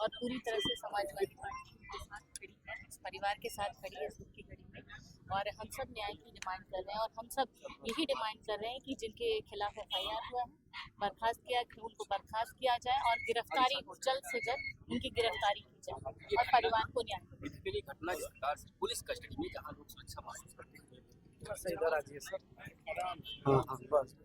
और पूरी तरह से समाजवादी पार्टी के साथ खड़ी है, इस परिवार के साथ खड़ी है सुख की घड़ी में। और हम सब न्याय की डिमांड कर रहे हैं और हम सब यही डिमांड कर रहे हैं कि जिनके खिलाफ FIR हुआ है बर्खास्त किया उनको बर्खास्त किया जाए और गिरफ्तारी हो, जल्द से जल्द उनकी गिरफ्तारी की जाए और परिवार को न्याय मिले। घटना जिस प्रकार से पुलिस कस्टडी में जहाँ लोग सुरक्षा महसूस करते हैं, सर इधर आ जाइए सर। हाँ हाँ बस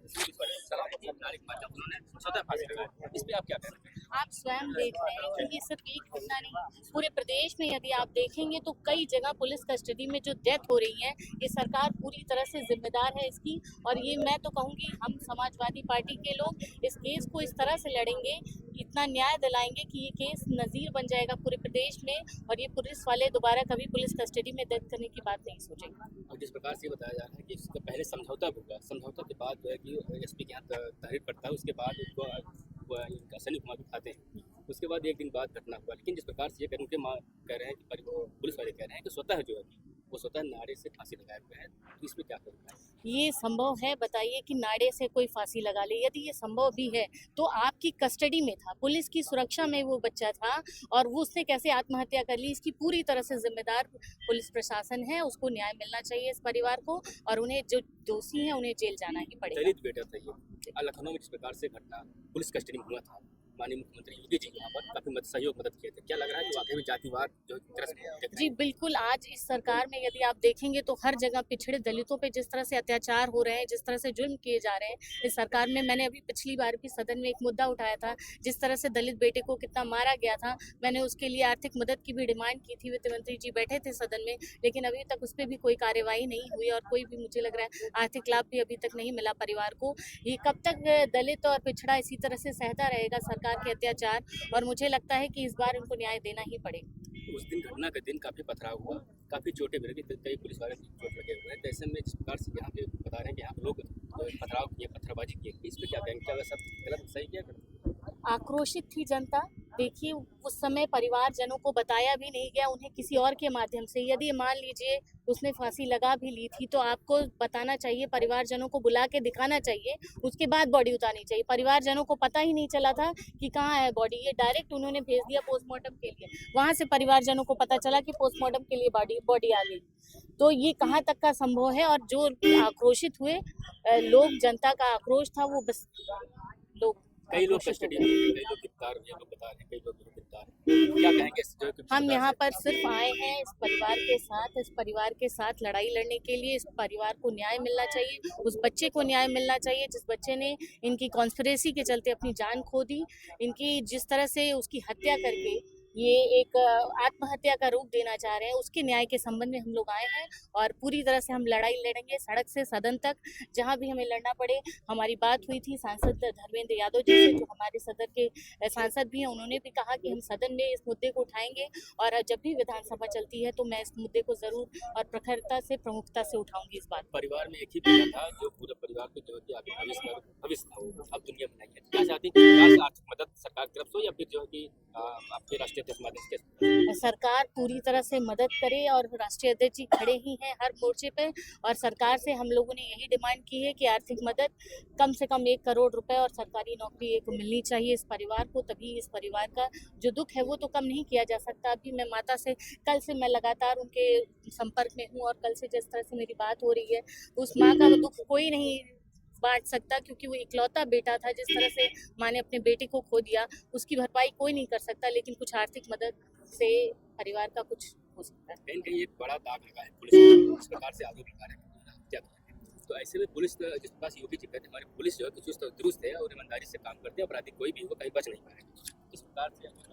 उन्होंने स्वतः फांसी लगाई, इस पे आप क्या कहते हैं? आप स्वयं देख रहे हैं कि ये सिर्फ एक घटना नहीं, पूरे प्रदेश में यदि आप देखेंगे तो कई जगह पुलिस कस्टडी में जो डेथ हो रही है, ये सरकार पूरी तरह से जिम्मेदार है इसकी। और ये मैं तो कहूँगी हम समाजवादी पार्टी के लोग इस केस को इस तरह से लड़ेंगे, इतना न्याय दिलाएंगे कि ये केस नज़ीर बन जाएगा पूरे प्रदेश में और ये पुलिस वाले दोबारा कभी पुलिस कस्टडी में डेथ करने की बात नहीं सोचेंगे। और जिस प्रकार से बताया जा रहा है कि इसके पहले समझौता होगा, समझौता के बाद जो है कि SP के यहाँ तहरीर पड़ता है, उसके बाद उनको सनी कुमार उठाते हैं, उसके बाद एक दिन बाद घटना हुआ। लेकिन जिस प्रकार से ये उनके माँ कह रहे हैं कि पुलिस वाले कह रहे हैं कि स्वतः जो है वो स्वतः नारे से फांसी लगाए हुए हैं, तो इसमें क्या करेंगे? ये संभव है? बताइए कि नाड़े से कोई फांसी लगा ले। यदि ये संभव भी है तो आपकी कस्टडी में था, पुलिस की सुरक्षा में वो बच्चा था और वो उसने कैसे आत्महत्या कर ली, इसकी पूरी तरह से जिम्मेदार पुलिस प्रशासन है। उसको न्याय मिलना चाहिए इस परिवार को और उन्हें जो दोषी हैं उन्हें जेल जाना ही पड़ेगा। दलित बेटा था ये, लखनऊ में जिस प्रकार से घटना पुलिस कस्टडी में हुआ था, माननीय मुख्यमंत्री योगी जी यहाँ पर काफी मदद किए थे, क्या लग रहा है कि वाकई में जातिवाद जो तरह से जी बिल्कुल, आज इस सरकार में यदि आप देखेंगे तो हर जगह पिछड़े दलितों पे जिस तरह से अत्याचार हो रहे हैं, जिस तरह से जुल्म किए जा रहे हैं इस सरकार में। मैंने अभी पिछली बार भी सदन में एक मुद्दा उठाया था, जिस तरह से दलित बेटे को कितना मारा गया था। मैंने उसके लिए आर्थिक मदद की भी डिमांड की थी, वित्त मंत्री जी बैठे थे सदन में, लेकिन अभी तक उस पर भी कोई कार्यवाही नहीं हुई और कोई भी मुझे लग रहा है आर्थिक लाभ भी अभी तक नहीं मिला परिवार को। ये कब तक दलित और पिछड़ा इसी तरह से सहता रहेगा सरकार के अत्याचार, और मुझे लगता है कि इस बार उनको न्याय देना ही पड़ेगा। उस दिन घटना के दिन काफी पथराव हुआ, काफी चोटें भी लगी, कई पुलिस वाले चोट लगे हुए हैं। तो ऐसे में जिस प्रकार से यहाँ पे बता रहे हैं कि यहाँ पे लोग पथराव किए, पत्थरबाजी किए, इस पे क्या कहेंगे? क्या सब गलत सही किया? आक्रोशित थी जनता। देखिए उस समय परिवारजनों को बताया भी नहीं गया, उन्हें किसी और के माध्यम से, यदि मान लीजिए उसने फांसी लगा भी ली थी तो आपको बताना चाहिए, परिवारजनों को बुला के दिखाना चाहिए, उसके बाद बॉडी उतारनी चाहिए। परिवारजनों को पता ही नहीं चला था कि कहाँ है बॉडी, ये डायरेक्ट उन्होंने भेज दिया पोस्टमार्टम के लिए। वहाँ से परिवारजनों को पता चला कि पोस्टमार्टम के लिए बॉडी आ गई। तो ये कहाँ तक का संभव है? और जो आक्रोशित हुए लोग, जनता का आक्रोश था वो बस लोग कई लोग कस्टडी में, कई लोग गिरफ्तार हुए, लोग बता रहे हैं, कई लोग गिरफ्तार हैं। क्या कहेंगे? हम यहाँ पर सिर्फ आए हैं इस परिवार के साथ, इस परिवार के साथ लड़ाई लड़ने के लिए। इस परिवार को न्याय मिलना चाहिए, उस बच्चे को न्याय मिलना चाहिए जिस बच्चे ने इनकी कॉन्स्पिरेसी के चलते अपनी जान खो दी। इनकी जिस तरह से उसकी हत्या करके ये एक आत्महत्या का रूप देना चाह रहे हैं, उसके न्याय के संबंध में हम लोग आए हैं और पूरी तरह से हम लड़ाई लड़ेंगे, सड़क से सदन तक, जहां भी हमें लड़ना पड़े। हमारी बात हुई थी सांसद धर्मेंद्र यादव जी से, जो हमारे सदन के सांसद भी हैं, उन्होंने भी कहा कि हम सदन में इस मुद्दे को उठाएंगे और जब भी विधानसभा चलती है तो मैं इस मुद्दे को जरूर और प्रखरता से, प्रमुखता से उठाऊंगी इस बात। परिवार में एक ही बेटा था जो पूरे परिवार को जो है कि भविष्य था, अब दुनिया में नहीं है। क्या चाहती है कि आर्थिक मदद सरकार की तरफ से या फिर जो है कि आपके राष्ट्रीय सरकार पूरी तरह से मदद करे और राष्ट्रीय अध्यक्ष जी खड़े ही हैं हर मोर्चे पे, और सरकार से हम लोगों ने यही डिमांड की है कि आर्थिक मदद कम से कम 1 करोड़ रुपए और सरकारी नौकरी एक मिलनी चाहिए इस परिवार को, तभी इस परिवार का जो दुख है वो तो कम नहीं किया जा सकता। अभी मैं माता से, कल से मैं लगातार उनके संपर्क में हूँ और कल से जिस तरह से मेरी बात हो रही है, उस माँ का दुख कोई नहीं बांट सकता, क्योंकि वो इकलौता बेटा था। जिस तरह से माँ ने अपने बेटे को खो दिया उसकी भरपाई कोई नहीं कर सकता, लेकिन कुछ आर्थिक मदद से परिवार का कुछ हो सकता है। कहीं एक बड़ा दाग लगा है पुलिस इस प्रकार से आगे बढ़ा रहे हैं, तो ऐसे में पुलिस जिस प्रकार योगी जी कहते हैं हमारी पुलिस जो है चुस्त दुरुस्त है और ईमानदारी से काम करते हैं, अपराधी कोई भी हो कहीं बच नहीं पाएगा, इस प्रकार से